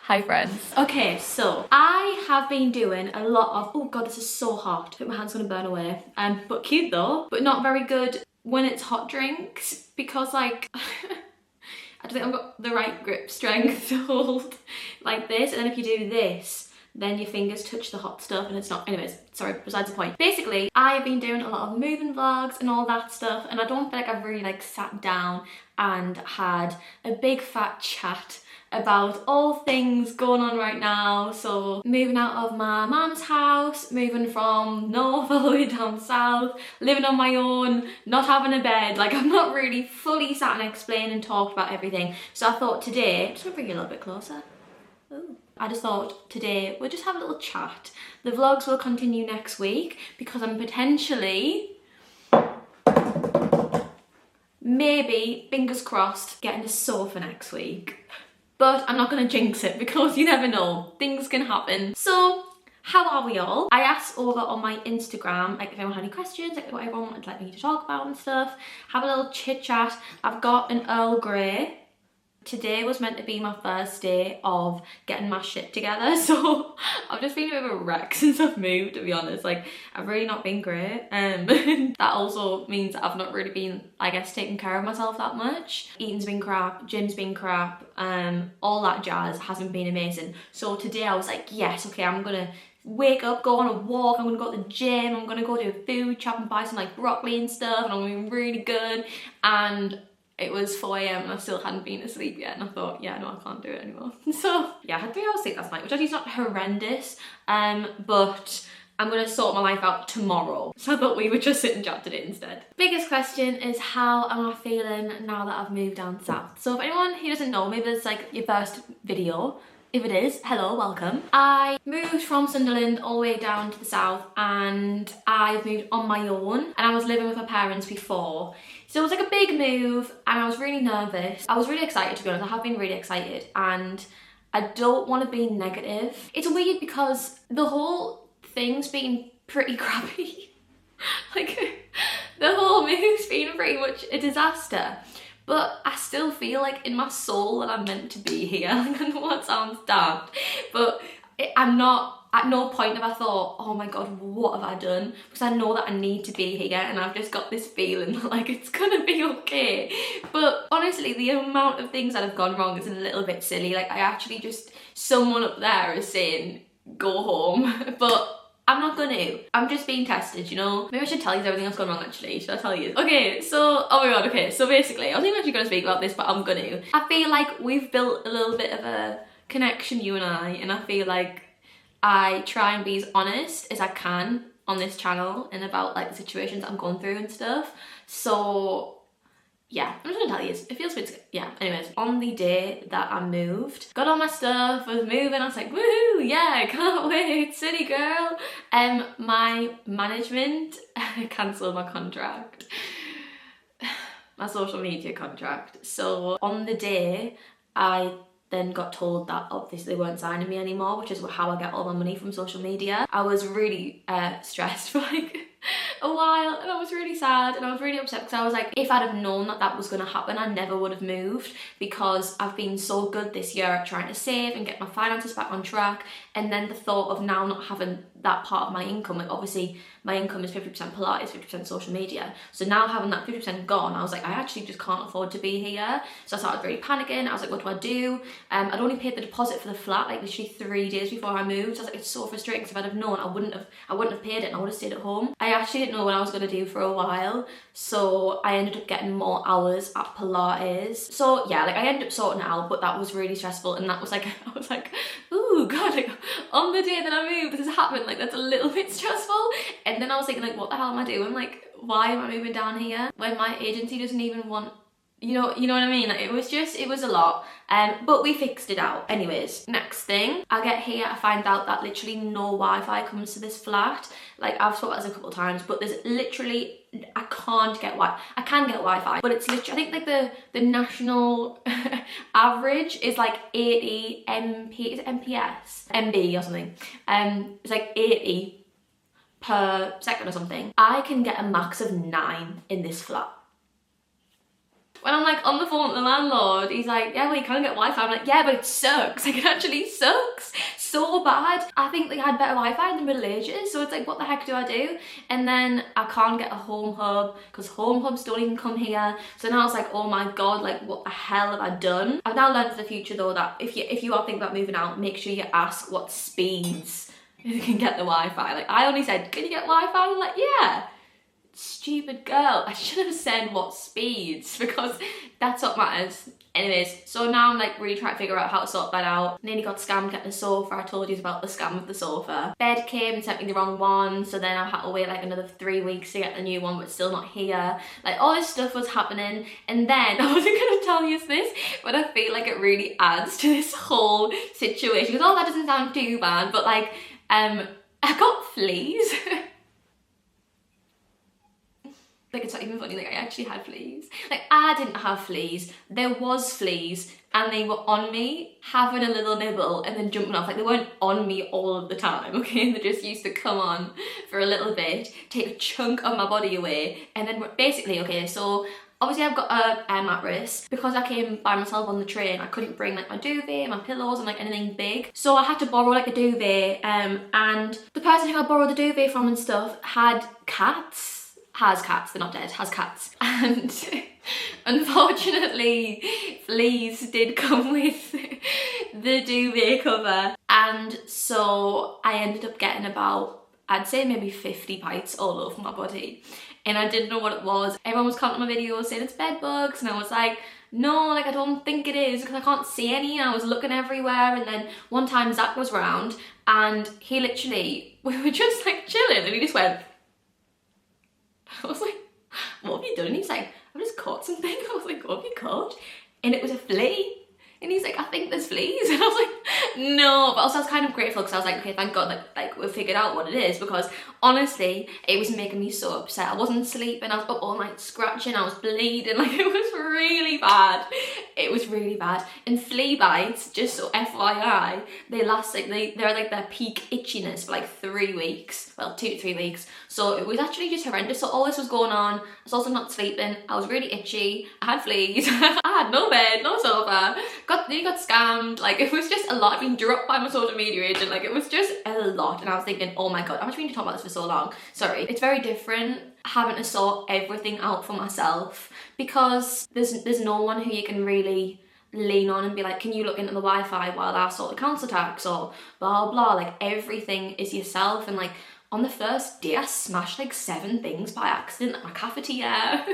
Hi friends. Okay, so I have been doing a lot of, oh god, this is so hot. I think my hand's gonna burn away. But cute though, but not very good when it's hot drinks because like, I don't think I've got the right grip strength to hold like this. And then if you do this, then your fingers touch the hot stuff and it's not, anyways, sorry, besides the point. Basically, I've been doing a lot of moving vlogs and all that stuff, and I don't feel like I've really like sat down and had a big fat chat about all things going on right now. So moving out of my mum's house, moving from north all the way down south, living on my own, not having a bed. Like, I've not really fully sat and explained and talked about everything. So I thought today, just gonna bring you a little bit closer. Ooh. I just thought today we'll just have a little chat. The vlogs will continue next week because I'm potentially, maybe, fingers crossed, getting a sofa next week. But I'm not going to jinx it because you never know. Things can happen. So, how are we all? I asked over on my Instagram, like, if anyone had any questions, like what everyone wanted like me to talk about and stuff. Have a little chit chat. I've got an Earl Grey. Today was meant to be my first day of getting my shit together, so I've just been a bit of a wreck since I've moved, to be honest. Like, I've really not been great. That also means I've not really been, I guess, taking care of myself that much. Eating's been crap, gym's been crap, all that jazz hasn't been amazing. So today I was like, yes, okay, I'm gonna wake up, go on a walk, I'm gonna go to the gym, I'm gonna go do a food shop and buy some like broccoli and stuff, and I'm gonna be really good. And it was 4 AM and I still hadn't been asleep yet, and I thought, yeah, no, I can't do it anymore. So yeah, I had 3 hours sleep last night, which actually is not horrendous, but I'm gonna sort my life out tomorrow. So I thought we would just sit and chat today instead. Biggest question is, how am I feeling now that I've moved down south? So if anyone who doesn't know, maybe it's like your first video. If it is, hello, welcome. I moved from Sunderland all the way down to the south, and I've moved on my own, and I was living with my parents before. So it was like a big move and I was really nervous. I was really excited, to be honest. I have been really excited, and I don't want to be negative. It's weird because the whole thing's been pretty crappy. Like, the whole move's been pretty much a disaster. But I still feel like in my soul that I'm meant to be here. Like, I know that sounds daft, but I'm not, at no point have I thought, oh my god, what have I done? Because I know that I need to be here, and I've just got this feeling that like it's gonna be okay. But honestly, the amount of things that have gone wrong is a little bit silly. Like, I actually just, someone up there is saying, go home, but I'm not gonna. I'm just being tested, you know? Maybe I should tell you everything that's gone wrong actually. Should I tell you? Okay, so, oh my god, okay. So basically, I wasn't even actually gonna speak about this, but I'm gonna. I feel like we've built a little bit of a connection, you and I feel like I try and be as honest as I can on this channel and about like the situations I'm going through and stuff. So yeah, I'm just gonna tell you, it feels good. Yeah, anyways, on the day that I moved, got all my stuff, was moving, I was like, woohoo, yeah, can't wait, city girl. My management cancelled my contract, my social media contract. So on the day, I then got told that obviously they weren't signing me anymore, which is how I get all my money from social media. I was really stressed for like a while, and I was really sad and I was really upset because I was like, if I'd have known that that was going to happen, I never would have moved, because I've been so good this year at trying to save and get my finances back on track. And then the thought of now not having that part of my income, like obviously my income is 50% Pilates, 50% social media, so now having that 50% gone, I was like, I actually just can't afford to be here. So I started really panicking. I was like, what do I do? I'd only paid the deposit for the flat like literally 3 days before I moved. So I was like, it's so frustrating, because if I'd have known, I wouldn't have paid it and I would have stayed at home. I actually didn't know what I was going to do for a while, so I ended up getting more hours at Pilates. So yeah, like I ended up sorting it out, but that was really stressful, and that was like, I was like, ooh god, like on the day that I moved this has happened, like that's a little bit stressful. And then I was thinking like, what the hell am I doing? Like, why am I moving down here when my agency doesn't even want, you know what I mean? Like, it was a lot, but we fixed it out. Anyways, next thing, I get here, I find out that literally no Wi-Fi comes to this flat. Like, I've spoken about this a couple of times, but there's literally, I can get Wi-Fi, but it's literally, I think like the national average is like 80 MP, is it MPS? MB or something. It's like 80 per second or something. I can get a max of 9 in this flat. When I'm like on the phone with the landlord, he's like, yeah, well, you can't get Wi-Fi. I'm like, yeah, but it sucks. Like, it actually sucks so bad. I think they had better Wi-Fi in the Middle Ages, so it's like, what the heck do I do? And then I can't get a home hub because home hubs don't even come here. So now it's like, oh my god, like, what the hell have I done? I've now learned for the future though that if you are thinking about moving out, make sure you ask what speeds you can get the Wi-Fi. Like, I only said, can you get Wi-Fi? I'm like, yeah. Stupid girl, I should have said what speeds because that's what matters. Anyways, so now I'm like really trying to figure out how to sort that out. Nearly got scammed getting a sofa. I told you about the scam of the sofa. Bed came and sent me the wrong one, so then I had to wait like another 3 weeks to get the new one, but it's still not here. Like, all this stuff was happening, and then I wasn't gonna tell you this, but I feel like it really adds to this whole situation because, oh, that doesn't sound too bad, but like I got fleas. Like, it's not even funny, like, I actually had fleas. Like, I didn't have fleas, there was fleas, and they were on me, having a little nibble, and then jumping off. Like, they weren't on me all of the time, okay? They just used to come on for a little bit, take a chunk of my body away, and then basically, okay, so obviously I've got a air mattress. Because I came by myself on the train, I couldn't bring like my duvet, my pillows and like anything big. So I had to borrow like a duvet, and the person who I borrowed the duvet from and stuff had cats. Has cats, they're not dead, has cats. And unfortunately, fleas did come with the duvet cover. And so I ended up getting about, I'd say maybe 50 bites all over my body. And I didn't know what it was. Everyone was commenting on my videos saying it's bed bugs, and I was like, no, like, I don't think it is because I can't see any. And I was looking everywhere, and then one time Zach was round and he literally, we were just like chilling, and he just went, I was like, what have you done? And he's like, I've just caught something. I was like, what have you caught? And it was a flea. And he's like, I think there's fleas. And I was like, no. But also I was kind of grateful because I was like, okay, thank God, like we figured out what it is, because honestly, it was making me so upset. I wasn't sleeping. I was up all night scratching. I was bleeding. Like, it was really bad. It was really bad. And flea bites, just so FYI, they last like, they're like their peak itchiness for like 3 weeks. Well, 2 to 3 weeks. So it was actually just horrendous. So all this was going on. I was also not sleeping. I was really itchy. I had fleas. I had no bed, no sofa. Nearly got scammed. Like, it was just a lot. I've been dropped by my social media agent. Like, it was just a lot. And I was thinking, oh my god, I've actually been talking about this for so long. Sorry. It's very different having to sort everything out for myself, because there's no one who you can really lean on and be like, can you look into the Wi-Fi while I sort the council tax or blah blah. Like, everything is yourself. And like, on the first day I smashed like 7 things by accident at my cafetiere.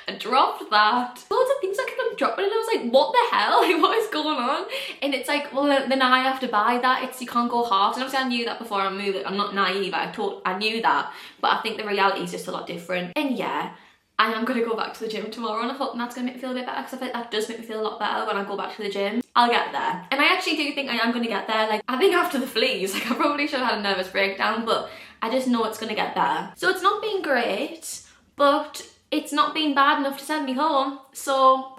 I dropped that. Loads of things I kept on dropping, and I was like, what the hell? Like, what is going on? And it's like, well, then I have to buy that. You can't go halves. And obviously I knew that before I moved. I'm not naive, I knew that. But I think the reality is just a lot different. And yeah, I am going to go back to the gym tomorrow, and I hope that's going to make me feel a bit better, because I feel like that does make me feel a lot better when I go back to the gym. I'll get there. And I actually do think I am going to get there. Like, I think after the fleas, like, I probably should have had a nervous breakdown, but I just know it's going to get there. So it's not been great, but it's not been bad enough to send me home. So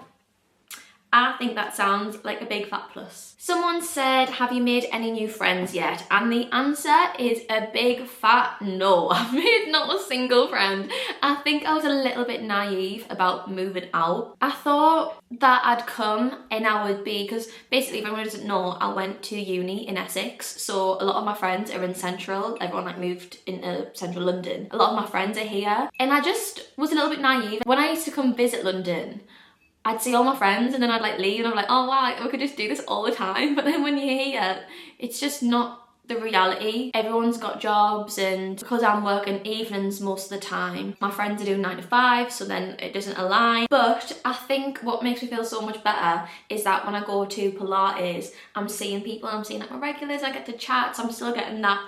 I think that sounds like a big fat plus. Someone said, have you made any new friends yet? And the answer is a big fat no. I've made not a single friend. I think I was a little bit naive about moving out. I thought that I'd come and I would be, because basically, if anyone doesn't know, I went to uni in Essex. So a lot of my friends are in central. Everyone like moved into central London. A lot of my friends are here. And I just was a little bit naive. When I used to come visit London, I'd see all my friends and then I'd like leave, and I'm like, oh wow, like, we could just do this all the time. But then when you're here, it's just not the reality. Everyone's got jobs, and because I'm working evenings most of the time, my friends are doing 9 to 5, so then it doesn't align. But I think what makes me feel so much better is that when I go to Pilates, I'm seeing people, I'm seeing like my regulars, I get to chat, so I'm still getting that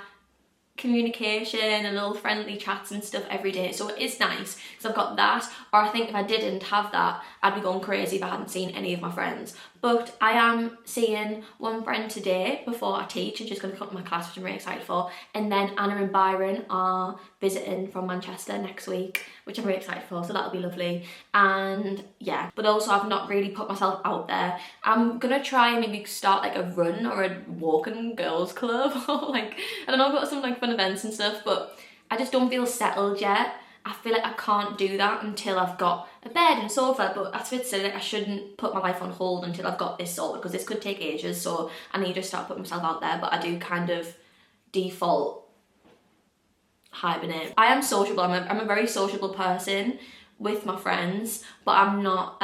communication and little friendly chats and stuff every day. So it is nice because I've got that. Or I think if I didn't have that, I'd be going crazy if I hadn't seen any of my friends. But I am seeing one friend today before I teach, and she's going to come to my class, which I'm really excited for. And then Anna and Byron are visiting from Manchester next week, which I'm really excited for, so that'll be lovely. And yeah, but also I've not really put myself out there. I'm gonna try and maybe start like a run or a walking girls club, or like, I don't know, go to some like fun events and stuff, but I just don't feel settled yet. I feel like I can't do that until I've got a bed and sofa, but that's a bit silly. Like, I shouldn't put my life on hold until I've got this sorted, because this could take ages, so I need to start putting myself out there. But I do kind of default hibernate. I am sociable. I'm a very sociable person with my friends, but I'm not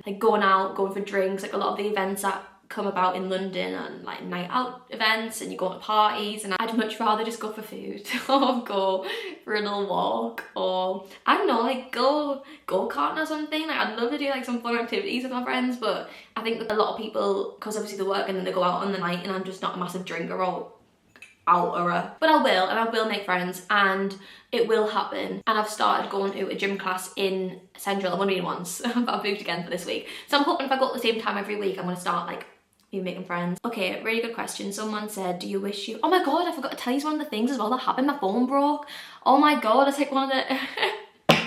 like going out, going for drinks. Like a lot of the events that come about in London and like night out events, and you go to parties, and I'd much rather just go for food or go for a little walk, or I don't know, like go-karting or something. Like I'd love to do like some fun activities with my friends, but I think that a lot of people, because obviously they work and then they go out on the night, and I'm just not a massive drinker or outerer. But I will make friends, and it will happen. And I've started going to a gym class in Central. I've only been once. I've moved again for this week, so I'm hoping if I go at the same time every week, I'm going to start like making friends. Okay, really good question. Someone said, do you wish you... Oh my god, I forgot to tell you one of the things as well that happened. My phone broke. Oh my god, that's like one of the...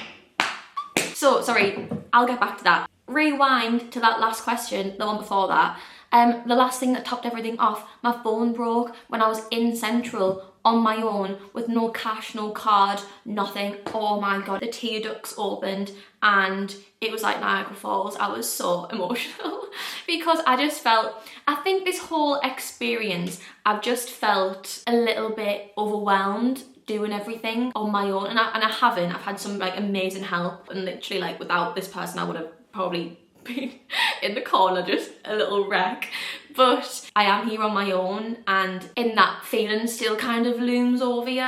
So, sorry, I'll get back to that. Rewind to that last question, the one before that. The last thing that topped everything off, my phone broke when I was in Central on my own with no cash, no card, nothing. Oh my god, the tear ducts opened and it was like Niagara Falls. I was so emotional because I just felt, I think this whole experience, I've just felt a little bit overwhelmed doing everything on my own, and I haven't. I've had some like amazing help, and literally like without this person I would have probably been in the corner just a little wreck. But I am here on my own, and in that feeling still kind of looms over you.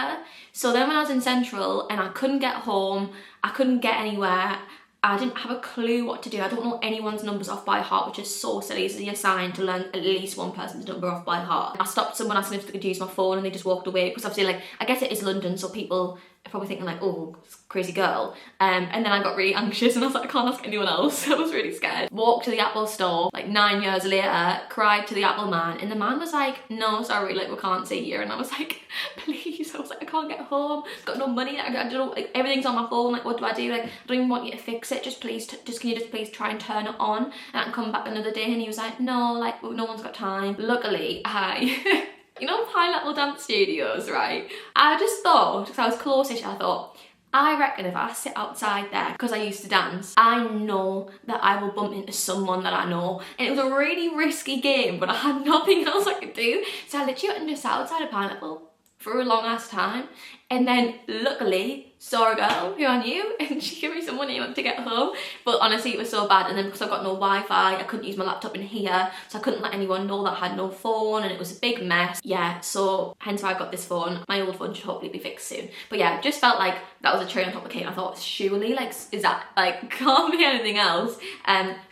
So then when I was in Central and I couldn't get home, I couldn't get anywhere, I didn't have a clue what to do. I don't know anyone's numbers off by heart, which is so silly. It's a sign to learn at least one person's number off by heart. I stopped someone asking if they could use my phone, and they just walked away, because obviously like I guess it is London, so people are probably thinking like, oh, crazy girl. And then I got really anxious and I was like, I can't ask anyone else. I was really scared. Walked to the Apple store like 9 years later, cried to the Apple man, and the man was like, no, sorry, like we can't see you. And I was like, please. I was like, I can't get home, got no money, I don't know, like everything's on my phone, like what do I do? Like I don't even want you to fix it, just please, can you just please try and turn it on and I can come back another day? And he was like, no, like no one's got time. Luckily I you know Pineapple Dance Studios, right? I just thought, because I was close-ish, I thought, I reckon if I sit outside there, because I used to dance, I know that I will bump into someone that I know. And it was a really risky game, but I had nothing else I could do. So I literally went and just sat outside a Pineapple for a long ass time. And then luckily saw a girl who I knew, and she gave me some money to get home. But honestly, it was so bad. And then because I've got no Wi-Fi, I couldn't use my laptop in here, so I couldn't let anyone know that I had no phone, and it was a big mess. Yeah, so hence why I got this phone. My old phone should hopefully be fixed soon. But yeah, just felt like that was a cherry on top of the cake. I thought, surely, like, is that, like, can't be anything else.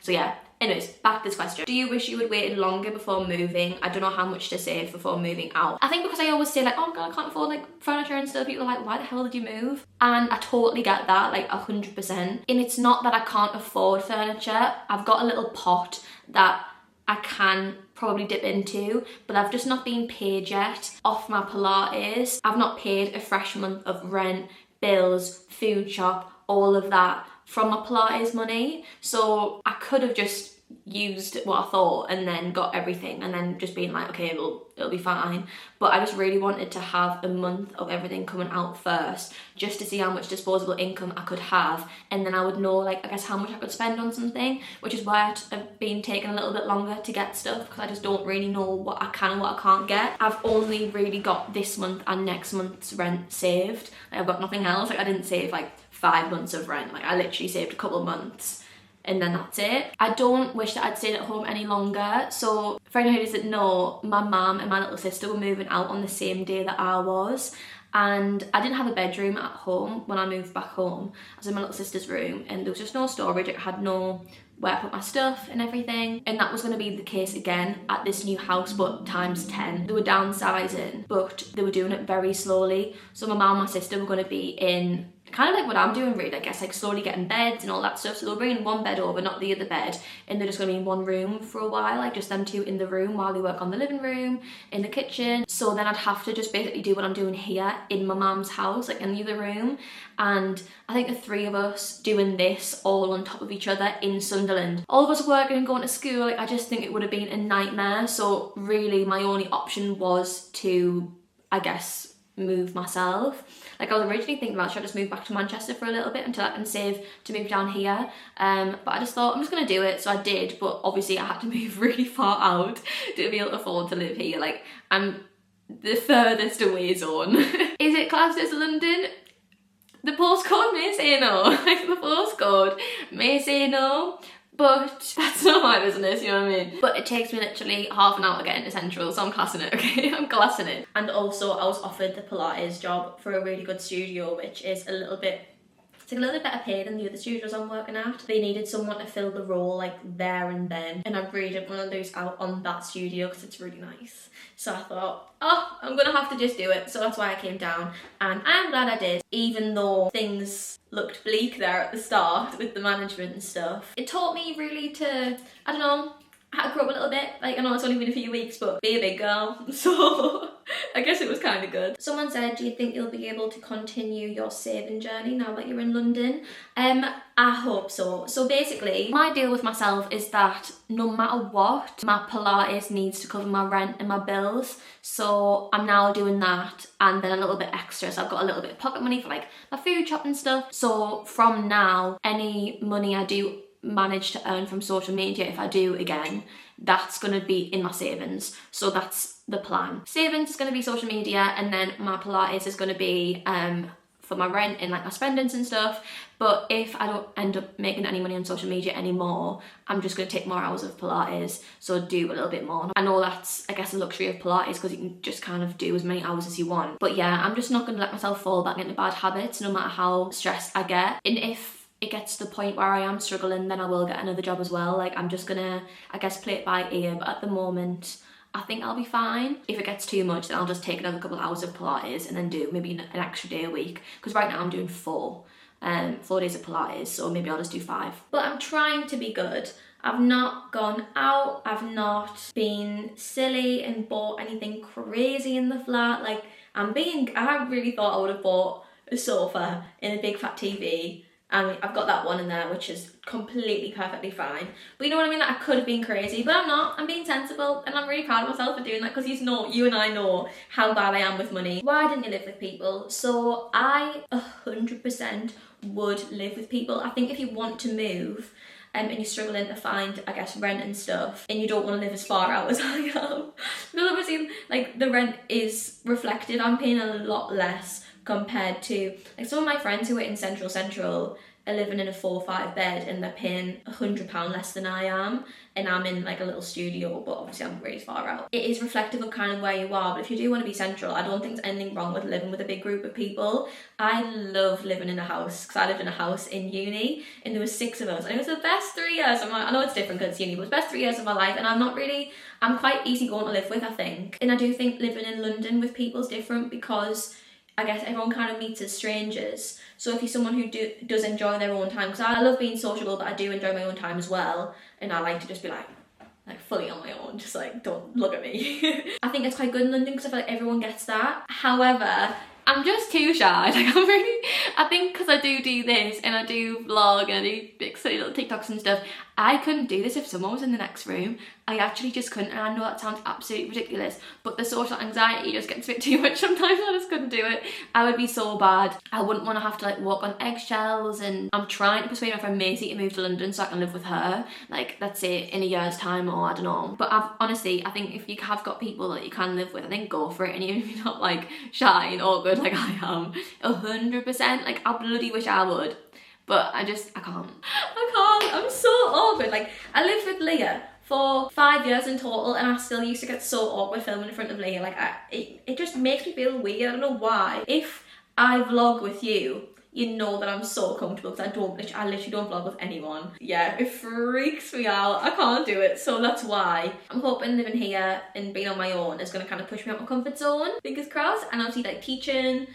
So yeah. Anyways, back to this question. Do you wish you had waited longer before moving? I don't know how much to save before moving out. I think because I always say like, oh god, I can't afford like furniture and stuff, people are like, why the hell did you move? And I totally get that, like 100%. And it's not that I can't afford furniture. I've got a little pot that I can probably dip into, but I've just not been paid yet off my Pilates. I've not paid a fresh month of rent, bills, food shop, all of that from my Pilates money. So I could have just used what I thought and then got everything and then just being like, okay, well, it'll be fine. But I just really wanted to have a month of everything coming out first, just to see how much disposable income I could have, and then I would know, like, I guess how much I could spend on something, which is why I've been taking a little bit longer to get stuff, because I just don't really know what I can and what I can't get. I've only really got this month and next month's rent saved. Like, I've got nothing else. Like, I didn't save like 5 months of rent. Like, I literally saved a couple of months and then that's it. I don't wish that I'd stayed at home any longer. So for anyone who doesn't know, my mum and my little sister were moving out on the same day that I was, and I didn't have a bedroom at home when I moved back home. I was in my little sister's room and there was just no storage. I had no where I put my stuff and everything, and that was going to be the case again at this new house, but times 10. They were downsizing, but they were doing it very slowly. So my mum and my sister were going to be in kind of like what I'm doing really, I guess, like slowly getting beds and all that stuff. So they were bringing one bed over, not the other bed, and they're just going to be in one room for a while, like just them two in the room while they work on the living room, in the kitchen. So then I'd have to just basically do what I'm doing here in my mum's house, like in the other room. And I think the three of us doing this all on top of each other in Sunderland, all of us working and going to school, like I just think it would have been a nightmare. So really my only option was to, I guess, move myself. Like I was originally thinking about should I just move back to Manchester for a little bit until I can save to move down here, but I just thought I'm just gonna do it, so I did. But obviously I had to move really far out to be able to afford to live here. Like I'm the furthest away zone. Is it classed as London? The postcode may say no. Like the postcode may say no, but that's not my business, you know what I mean? But it takes me literally half an hour to get into Central, so I'm classing it, okay? I'm classing it. And also I was offered the Pilates job for a really good studio, which is a little bit better paid than the other studios I'm working at. They needed someone to fill the role like there and then, and I really didn't want to lose out on that studio because it's really nice. So I thought, oh, I'm gonna have to just do it. So that's why I came down, and I am glad I did, even though things looked bleak there at the start with the management and stuff. It taught me really to, I don't know, I had to grow up a little bit. Like I know it's only been a few weeks, but be a big girl. So I guess it was kind of good. Someone said, do you think you'll be able to continue your saving journey now that you're in London? I hope so. So basically, my deal with myself is that no matter what, my Pilates needs to cover my rent and my bills. So I'm now doing that and then a little bit extra. So I've got a little bit of pocket money for like my food shop and stuff. So from now, any money I do manage to earn from social media, if I do again, that's going to be in my savings. So that's the plan. Savings is going to be social media, and then my Pilates is going to be for my rent and like my spendings and stuff. But if I don't end up making any money on social media anymore, I'm just going to take more hours of Pilates, so do a little bit more. I know that's, I guess, a luxury of Pilates because you can just kind of do as many hours as you want. But yeah, I'm just not going to let myself fall back into bad habits no matter how stressed I get. And if it gets to the point where I am struggling, then I will get another job as well. Like I'm just gonna, I guess, play it by ear, but at the moment I think I'll be fine. If it gets too much, then I'll just take another couple of hours of Pilates and then do maybe an extra day a week, because right now I'm doing 4 days of Pilates, so maybe I'll just do 5. But I'm trying to be good. I've not gone out, I've not been silly and bought anything crazy in the flat. Like I really thought I would have bought a sofa and a big fat TV, and I've got that one in there, which is completely perfectly fine. But you know what I mean? Like I could have been crazy, but I'm not. I'm being sensible, and I'm really proud of myself for doing that, because you and I know how bad I am with money. Why didn't you live with people? So I 100% would live with people. I think if you want to move, and you're struggling to find, I guess, rent and stuff, and you don't want to live as far out as I am, because obviously, like, the rent is reflected. I'm paying a lot less compared to, like, some of my friends who are in Central are living in a 4-5 bed and they're paying £100 less than I am, and I'm in like a little studio, but obviously I'm really far out. It is reflective of kind of where you are, but if you do want to be central, I don't think there's anything wrong with living with a big group of people. I love living in a house, because I lived in a house in uni and there was 6 of us, and it was the best 3 years of my, I know it's different because it's uni, but it was the best 3 years of my life, and I'm quite easy going to live with, I think. And I do think living in London with people is different, because I guess everyone kind of meets as strangers. So if you're someone who does enjoy their own time, because I love being sociable, but I do enjoy my own time as well, and I like to just be like fully on my own, just like, don't look at me. I think it's quite good in London because I feel like everyone gets that. However, I'm just too shy. Like I think because I do this and I do vlog and I do big silly little TikToks and stuff, I couldn't do this if someone was in the next room. I actually just couldn't, and I know that sounds absolutely ridiculous, but the social anxiety just gets a bit too much sometimes. I just couldn't do it. I would be so bad. I wouldn't want to have to like walk on eggshells, and I'm trying to persuade my friend Maisie to move to London so I can live with her, like, let's say in a year's time, or I don't know. But honestly, I think if you have got people that you can live with, I think go for it. And even if you're not like shy and awkward like I am, 100%, like I bloody wish I would. But I can't. I'm so awkward. Like, I lived with Leah for 5 years in total, and I still used to get so awkward filming in front of Leah. Like, it just makes me feel weird. I don't know why. If I vlog with you, you know that I'm so comfortable, because I literally don't vlog with anyone. Yeah, it freaks me out. I can't do it. So that's why I'm hoping living here and being on my own is going to kind of push me out my comfort zone. Fingers crossed. And obviously, like, teaching,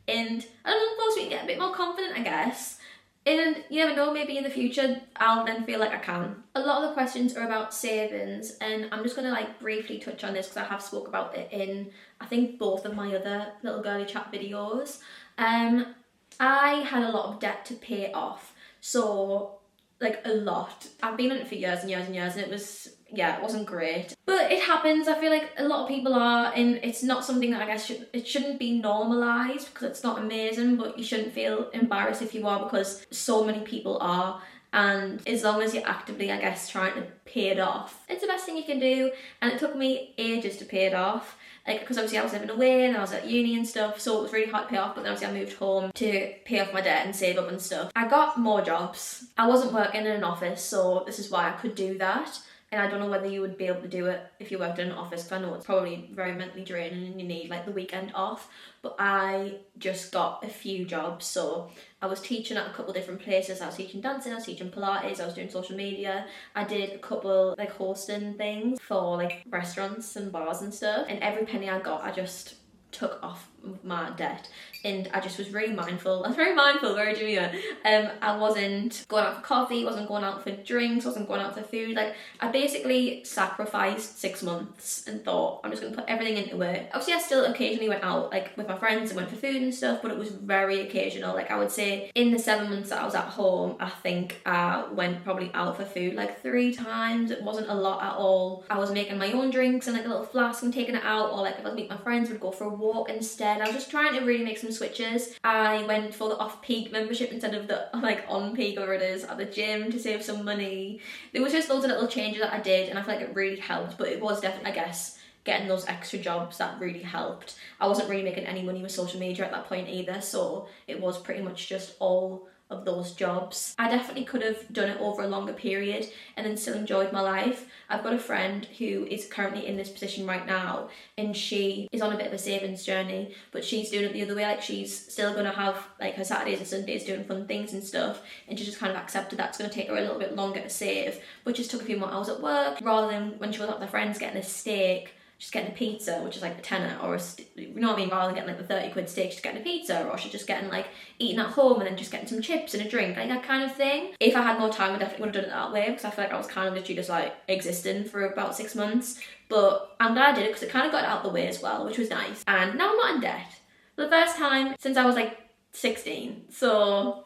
and I don't know, force me to get a bit more confident, I guess. And you never know, maybe in the future I'll then feel like I can. A lot of the questions are about savings, and I'm just going to like briefly touch on this because I have spoke about it in, I think, both of my other little girly chat videos. I had a lot of debt to pay off, so like a lot. I've been in it for years and years and years, and it was yeah, it wasn't great. But it happens. I feel like a lot of people are, and it's not something that I guess it shouldn't be normalised because it's not amazing, but you shouldn't feel embarrassed if you are, because so many people are. And as long as you're actively, I guess, trying to pay it off, it's the best thing you can do. And it took me ages to pay it off, like, because obviously I was living away and I was at uni and stuff, so it was really hard to pay off. But then obviously I moved home to pay off my debt and save up and stuff. I got more jobs. I wasn't working in an office, so this is why I could do that. And I don't know whether you would be able to do it if you worked in an office, because I know it's probably very mentally draining and you need like the weekend off. But I just got a few jobs. So I was teaching at a couple different places. I was teaching dancing, I was teaching Pilates, I was doing social media. I did a couple like hosting things for like restaurants and bars and stuff. And every penny I got, I just took off my debt. And I just was really mindful. I was very mindful, very Jamaican. I wasn't going out for coffee, wasn't going out for drinks, wasn't going out for food. Like, I basically sacrificed 6 months and thought, I'm just going to put everything into it. Obviously, I still occasionally went out, like, with my friends and went for food and stuff, but it was very occasional. Like, I would say in the 7 months that I was at home, I think I went probably out for food like 3 times. It wasn't a lot at all. I was making my own drinks and like a little flask and taking it out, or like if I was meeting my friends, would go for a walk instead. I was just trying to really make some switches. I went for the off-peak membership instead of the like on-peak, or it is, at the gym to save some money. There was just loads of little changes that I did, and I feel like it really helped. But it was definitely, I guess, getting those extra jobs that really helped. I wasn't really making any money with social media at that point either, so it was pretty much just all of those jobs. I definitely could have done it over a longer period and then still enjoyed my life. I've got a friend who is currently in this position right now, and she is on a bit of a savings journey, but she's doing it the other way. Like, she's still gonna have like her Saturdays and Sundays doing fun things and stuff, and she just kind of accepted that it's gonna take her a little bit longer to save, but just took a few more hours at work, rather than when she was out with her friends getting a steak, she's getting a pizza, which is like a tenner, or you know what I mean, rather than getting like the 30 quid steak, she's getting a pizza, or she's just getting like eating at home and then just getting some chips and a drink, like that kind of thing. If I had more time, I definitely would have done it that way, because I feel like I was kind of literally just like existing for about 6 months. But I'm glad I did it, because it kind of got it out of the way as well, which was nice. And now I'm not in debt for the first time since I was like 16. So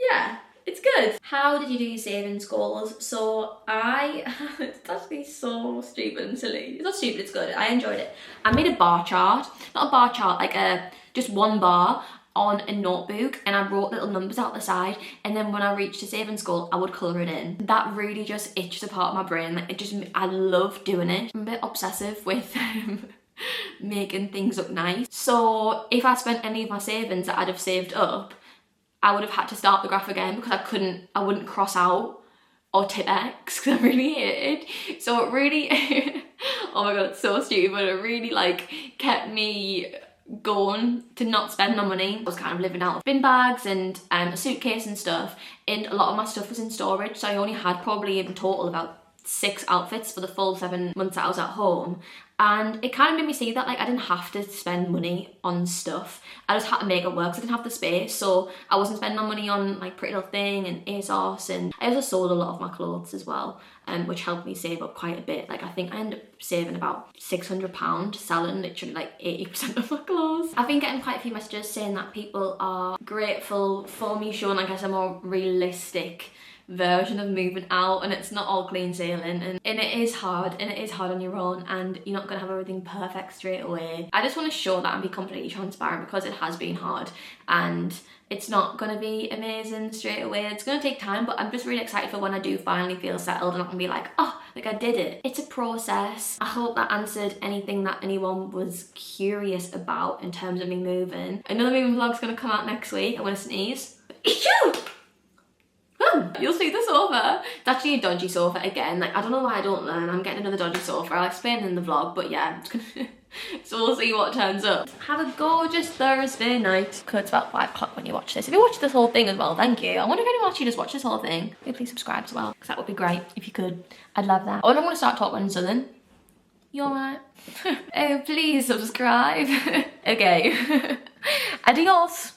yeah, it's good. How did you do your savings goals? So it's actually so stupid and silly. It's not stupid, it's good. I enjoyed it. I made a bar chart. Not a bar chart, like just one bar on a notebook, and I wrote little numbers out the side, and then when I reached a savings goal, I would colour it in. That really just itched a part of my brain. Like, I love doing it. I'm a bit obsessive with making things look nice. So if I spent any of my savings that I'd have saved up, I would have had to start the graph again, because I wouldn't cross out or tip X, because I really hated. So it really, oh my god, it's so stupid, but it really like kept me going to not spend my money. I was kind of living out of bin bags and a suitcase and stuff, and a lot of my stuff was in storage, so I only had probably in total about 6 outfits for the full 7 months that I was at home. And it kind of made me see that like I didn't have to spend money on stuff. I just had to make it work, because I didn't have the space. So I wasn't spending my money on like Pretty Little Thing and ASOS, and I also sold a lot of my clothes as well, which helped me save up quite a bit. Like, I think I ended up saving about £600 selling literally like 80% of my clothes. I've been getting quite a few messages saying that people are grateful for me showing, I guess, a more realistic version of moving out, and it's not all clean sailing, and it is hard, and it is hard on your own, and you're not gonna have everything perfect straight away. I just want to show that and be completely transparent, because it has been hard and it's not gonna be amazing straight away. It's gonna take time, but I'm just really excited for when I do finally feel settled and I can be like, oh, like I did it. It's a process. I hope that answered anything that anyone was curious about in terms of me moving. Another moving vlog's gonna come out next week. I'm gonna sneeze. You'll see the sofa. It's actually a dodgy sofa again. Like, I don't know why I don't learn. I'm getting another dodgy sofa. I'll explain in the vlog, but yeah, so we'll see what turns up. Have a gorgeous Thursday night. Because it's about 5 o'clock when you watch this. If you watch this whole thing as well, thank you. I wonder if anyone actually just watched this whole thing. Please subscribe as well, because that would be great if you could. I'd love that. Oh, and I'm going to start talking in Southern. You alright? Oh, please subscribe. Okay. Adios.